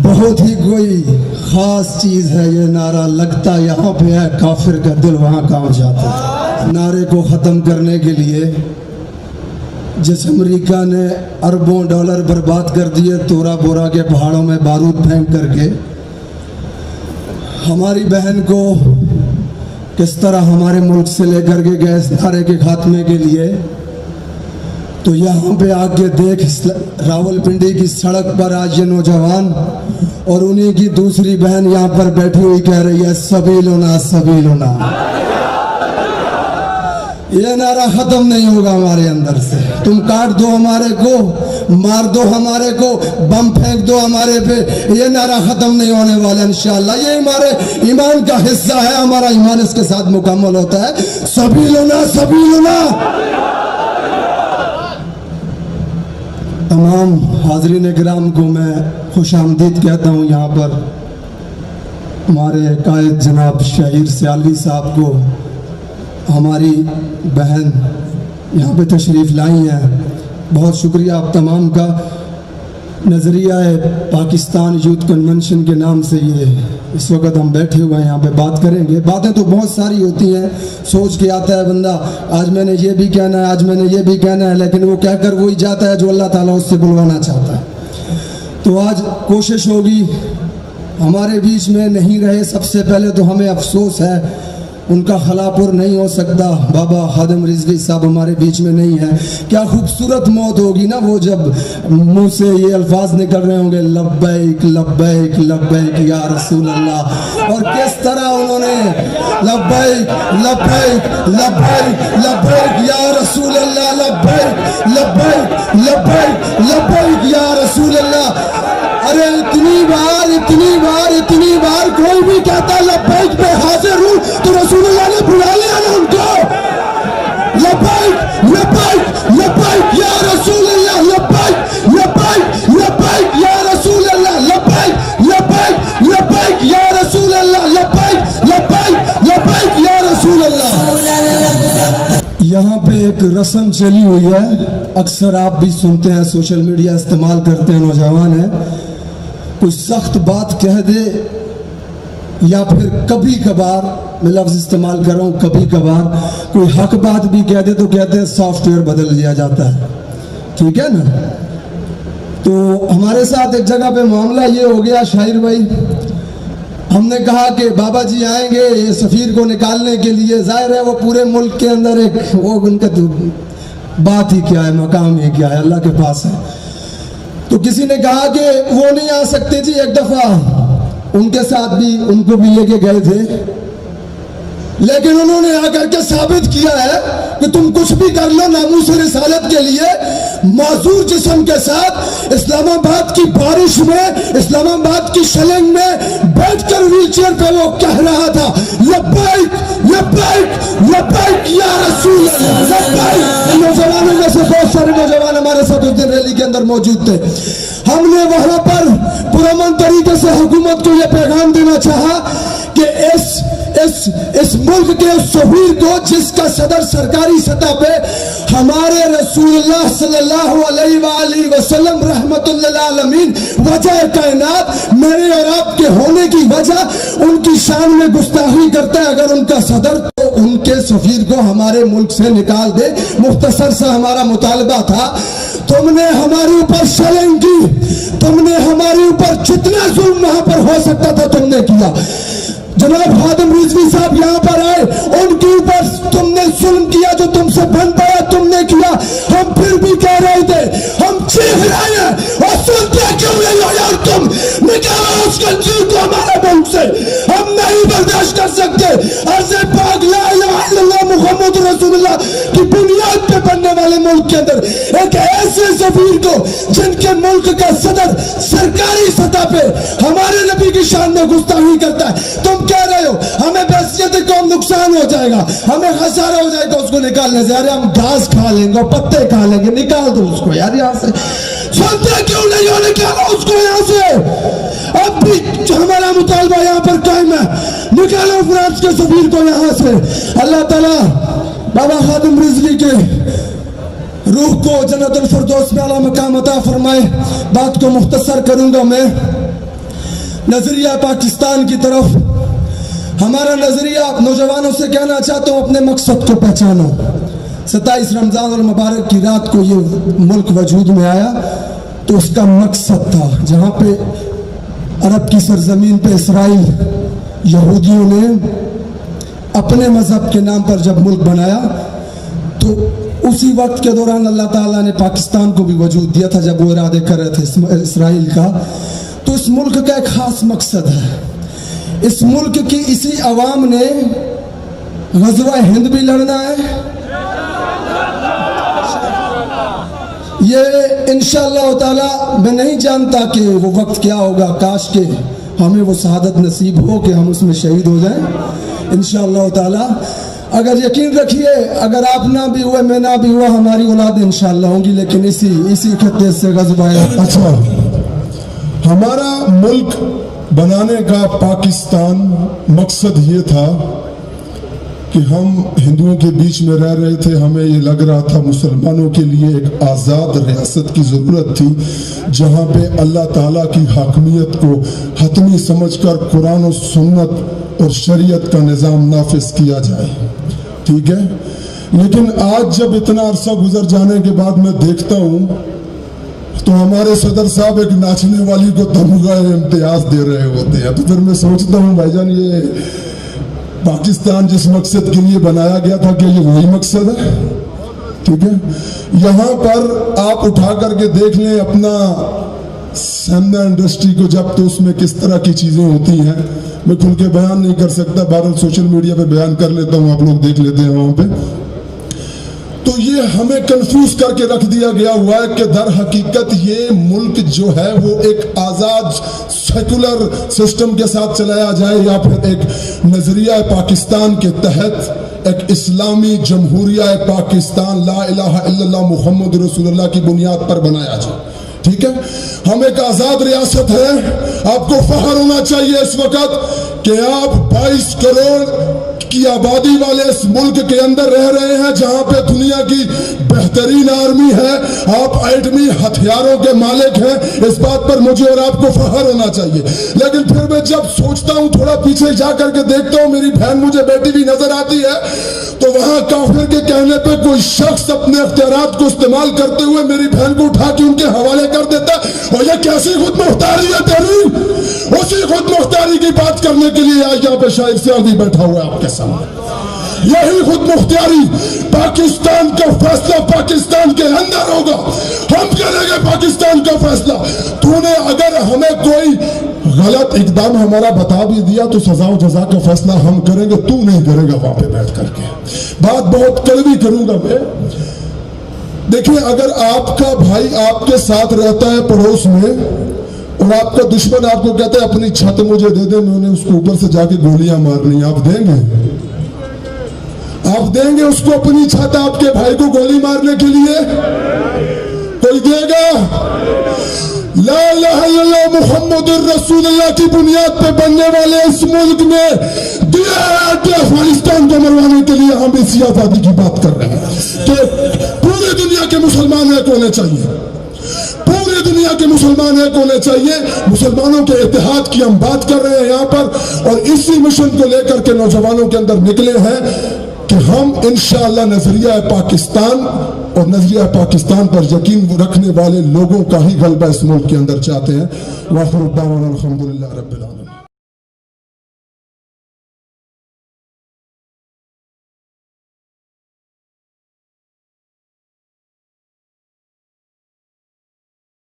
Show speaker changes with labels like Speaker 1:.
Speaker 1: بہت ہی کوئی خاص چیز ہے یہ نعرہ، لگتا یہاں پہ ہے کافر کا دل وہاں کام جاتا ہے۔ نعرے کو ختم کرنے کے لیے جس امریکہ نے اربوں ڈالر برباد کر دیے تورا بورا کے پہاڑوں میں بارود پھینک کر کے، ہماری بہن کو کس طرح ہمارے ملک سے لے کر کے گئے اس نعرے کے خاتمے کے لیے، تو یہاں پہ آ کے دیکھ راول پنڈی کی سڑک پر آج یہ نوجوان اور انہی کی دوسری بہن یہاں پر بیٹھی ہوئی کہہ رہی ہے سبیلنا سبیلنا۔ یہ نعرہ ختم نہیں ہوگا ہمارے اندر سے۔ تم کاٹ دو ہمارے کو، مار دو ہمارے کو، بم پھینک دو ہمارے پہ، یہ نعرہ ختم نہیں ہونے والا انشاءاللہ۔ یہ ہمارے ایمان کا حصہ ہے، ہمارا ایمان اس کے ساتھ مکمل ہوتا ہے۔ سبیلنا سبیلنا۔ تمام حاضرین کرام کو میں خوش آمدید کہتا ہوں یہاں پر۔ ہمارے قائد جناب شہیر سیالوی صاحب کو ہماری بہن یہاں پہ تشریف لائی ہیں، بہت شکریہ آپ تمام کا۔ نظریہ پاکستان یوتھ کنونشن کے نام سے یہ اس وقت ہم بیٹھے ہوئے ہیں، یہاں پہ بات کریں گے۔ باتیں تو بہت ساری ہوتی ہیں، سوچ کے آتا ہے بندہ آج میں نے یہ بھی کہنا ہے، آج میں نے یہ بھی کہنا ہے، لیکن وہ کہہ کر وہی جاتا ہے جو اللہ تعالیٰ اس سے بلوانا چاہتا ہے۔ تو آج کوشش ہوگی، ہمارے بیچ میں نہیں رہے، سب سے پہلے تو ہمیں افسوس ہے، ان کا خلاپور نہیں ہو سکتا، بابا خادم رضوی صاحب ہمارے بیچ میں نہیں ہے۔ کیا خوبصورت موت ہوگی نا وہ جب منہ سے یہ الفاظ نکل رہے ہوں گے لبیک لبیک لبیک یا رسول اللہ، اور کس طرح انہوں نے لبیک لبیک لبیک لبیک یا رسول اللہ، لبیک لبیک لبیک لبیک یا رسول اللہ۔ ارے اتنی بار کوئی بھی کہتا لبیک پہ حاضر ہوں تو رسول اللہ نے بلا لیا نا ان کو۔ لبیک لبیک لبیک یا رسول اللہ، لبیک لبیک لبیک یا رسول اللہ، لبیک لبیک لبیک یا رسول اللہ، لبیک لبیک لبیک یا رسول اللہ۔ یہاں پہ ایک رسم چلی ہوئی ہے، اکثر آپ بھی سنتے ہیں، سوشل میڈیا استعمال کرتے ہیں، نوجوان ہیں، کوئی سخت بات کہہ دے یا پھر کبھی کبھار، میں لفظ استعمال کر رہا ہوں کبھی کبھار، کوئی حق بات بھی کہہ دے تو کہتے ہیں سافٹ ویئر بدل دیا جاتا ہے، ٹھیک ہے نا۔ تو ہمارے ساتھ ایک جگہ پہ معاملہ یہ ہو گیا شاہر بھائی، ہم نے کہا کہ بابا جی آئیں گے یہ سفیر کو نکالنے کے لیے، ظاہر ہے وہ پورے ملک کے اندر ایک وہ ان کا تو بات ہی کیا ہے، مقام ہی کیا ہے، اللہ کے پاس ہے۔ تو کسی نے کہا کہ وہ نہیں آ سکتے جی، ایک دفعہ ان کے ساتھ بھی ان کو بھی لے کے گئے تھے، لیکن انہوں نے آ کر کے ثابت کیا ہے کہ تم کچھ بھی کر لو، ناموس رسالت کے لیے معذور جسم کے ساتھ اسلام آباد کی بارش میں، اسلام آباد کی شلنگ میں بیٹھ کر ویل چیئر پہ وہ کہہ رہا تھا لبیک لبیک لبیک یا رسول اللہ، لبیک۔ نوجوانوں میں سے بہت سارے نوجوان ہمارے ساتھ اس دن ریلی کے اندر موجود تھے۔ ہم نے وہاں پر پرامن طریقے سے حکومت کو یہ پیغام دینا چاہا کہ اس ملک کے اس سفیر کو جس کا صدر سرکاری سطح پہ ہمارے رسول اللہ صلی اللہ علیہ وآلہ وسلم رحمت للعالمین وجہ کائنات، میرے اور آپ کے ہونے کی وجہ ان کی شان میں گستاخی کرتا ہے، اگر ان کا صدر تو ان کے سفیر کو ہمارے ملک سے نکال دے۔ مختصر سا ہمارا مطالبہ تھا۔ تم نے ہمارے اوپر شلنگ کی، تم نے ہمارے اوپر جتنا ظلم وہاں پر ہو سکتا تھا تم نے کیا۔ جناب خادم رضوی صاحب یہاں پر آئے، ان کے اوپر تم نے ظلم کیا، جو تم سے بن پایا تم نے کیا۔ ہم پھر بھی کہہ رہے تھے، ہم چیخ رہے ہیں اور سنتے کیوں نہیں ہو یار، تم نکالو اس کنجر کو ہمارے ملک سے، ہم نہیں برداشت کر سکتے۔ عرض پاک لا الہ الا اللہ محمد رسول اللہ کی بنیاد پہ بننے والے ملک کے اندر ایک ایسے سفیر کو جن کے ملک کا صدر سرکاری سطح پہ ہمارے نبی کی شان میں گستاخی کرتا ہے، تم کہہ رہے ہو ہمیں بحثیت قوم نقصان ہو جائے گا، ہمیں خسارہ ہو جائے گا اس کو نکالنے سے۔ یار ہم گھاس کھا لیں گے، پتے کھا لیں گے، نکال دو اس کو یار یہاں سے۔ سنتے کیوں نہیں ہو، نکالو اس کو یہاں سے۔ اب بھی ہمارا مطالبہ یہاں پر قائم ہے، نکالو فرانس کے سفیر کو یہاں سے۔ اللہ تعالیٰ بابا خادم رضوی کے روح کو جنت الفردوس میں اعلیٰ مقام عطا فرمائے۔ بات کو مختصر کروں گا میں۔ نظریہ پاکستان کی طرف. ہمارا نظریہ نوجوانوں سے کہنا چاہتا ہوں اپنے مقصد کو پہچانو. 27 رمضان المبارک کی رات کو یہ ملک وجود میں آیا تو اس کا مقصد تھا, جہاں پہ عرب کی سرزمین پہ اسرائیل یہودیوں نے اپنے مذہب کے نام پر جب ملک بنایا تو اسی وقت کے دوران اللہ تعالیٰ نے پاکستان کو بھی وجود دیا تھا جب وہ ارادے کر رہے تھے اسرائیل کا. تو اس ملک کا ایک خاص مقصد ہے. اس ملک کی اسی عوام نے غزوہ ہند بھی لڑنا ہے. یہ انشاءاللہ تعالیٰ میں نہیں جانتا کہ وہ وقت کیا ہوگا, کاش کہ ہمیں وہ سعادت نصیب ہو کہ ہم اس میں شہید ہو جائیں انشاءاللہ تعالیٰ. اگر یقین رکھیے اگر آپ نہ بھی ہوئے میں نہ بھی ہوا ہماری اولاد انشاءاللہ ہوں گی, لیکن اسی خطے سے غزوہ.
Speaker 2: اچھا, ہمارا ملک بنانے کا پاکستان مقصد یہ تھا کہ ہم ہندوؤں کے بیچ میں رہ رہے تھے, ہمیں یہ لگ رہا تھا مسلمانوں کے لیے ایک آزاد ریاست کی ضرورت تھی جہاں پہ اللہ تعالیٰ کی حاکمیت کو حتمی سمجھ کر قرآن و سنت اور شریعت کا نظام نافذ کیا جائے. ٹھیک ہے, لیکن آج جب اتنا عرصہ گزر جانے کے بعد میں دیکھتا ہوں تو ہمارے صدر صاحب ایک ناچنے والی کو تمغہ امتیاز دے رہے ہوتے ہیں. تو پھر میں سوچتا ہوں بھائی جان یہ پاکستان جس مقصد کے لیے بنایا گیا تھا کہ یہ وہی مقصد ہے؟ ٹھیک ہے, یہاں پر آپ اٹھا کر کے دیکھ لیں اپنا سیمنا انڈسٹری کو, جب تو اس میں کس طرح کی چیزیں ہوتی ہیں میں کھل کے بیان نہیں کر سکتا, بہرحال سوشل میڈیا پہ بیان کر لیتا ہوں, آپ لوگ دیکھ لیتے ہیں وہاں پہ. تو یہ ہمیں کنفیوز کر کے رکھ دیا گیا ہوا ہے کہ در حقیقت یہ ملک جو ہے وہ ایک آزاد سیکولر سسٹم کے ساتھ چلایا جائے یا پھر ایک نظریہ پاکستان کے تحت ایک اسلامی جمہوریہ پاکستان لا الہ الا اللہ محمد رسول اللہ کی بنیاد پر بنایا جائے. ٹھیک ہے, ہم ایک آزاد ریاست ہے. آپ کو فخر ہونا چاہیے اس وقت کہ آپ 22 کروڑ کی آبادی والے اس ملک کے اندر رہ رہے ہیں جہاں پہ دنیا کی بہترین آرمی ہے, آپ ایٹمی ہتھیاروں کے مالک ہیں. اس بات پر مجھے اور آپ کو فخر ہونا چاہیے. لیکن پھر میں جب سوچتا ہوں, تھوڑا پیچھے جا کر کے دیکھتا ہوں, میری بہن مجھے بیٹی ہوئی نظر آتی ہے, تو وہاں کافر کے کہنے پہ کوئی شخص اپنے اختیارات کو استعمال کرتے ہوئے میری بہن کو اٹھا کے ان کے حوالے کر دیتا ہے. اور یہ کیسی خود مختاری ہے تیری؟ اسی خود مختاری کی بات کرنے کے لیے آج یہاں پہ شاعر سعدی بیٹھا ہوا ہے آپ کے سامنے. یہی خود مختاری, پاکستان کا فیصلہ پاکستان کے اندر ہوگا, ہم کریں گے پاکستان کا فیصلہ. تو نے اگر ہمیں کوئی غلط اقدام ہمارا بتا بھی دیا تو سزا و جزا کا فیصلہ ہم کریں گے, تو نہیں کرے گا وہاں پہ بیٹھ کر کے. بات بہت کڑوی کروں گا میں. دیکھیں, اگر آپ کا بھائی آپ کے ساتھ رہتا ہے پڑوس میں اور آپ کا دشمن آپ کو کہتا ہے اپنی چھت مجھے دے دے, میں نے اس کو اوپر سے جا کے گولیاں مارنی, آپ دیں گے؟ آپ دیں گے اس کو اپنی چھت آپ کے بھائی کو گولی مارنے کے لیے؟ کوئی دے گا؟ لا الہ الا اللہ محمد الرسول اللہ کی بنیاد پہ بننے والے اس ملک میں افغانستان کو مروانے کے لیے ہم اس آزادی کی بات کر رہے ہیں کہ پوری دنیا کے مسلمان ایک ہونے چاہیے, پوری دنیا کے مسلمان ایک ہونے چاہیے. مسلمانوں کے اتحاد کی ہم بات کر رہے ہیں یہاں پر, اور اسی مشن کو لے کر کے نوجوانوں کے اندر نکلے ہیں کہ ہم انشاءاللہ نظریہ پاکستان اور نظریہ پاکستان پر یقین رکھنے والے لوگوں کا ہی غلبہ اس ملک کے اندر چاہتے ہیں. وآخر دعوانا الحمدللہ رب العالمین.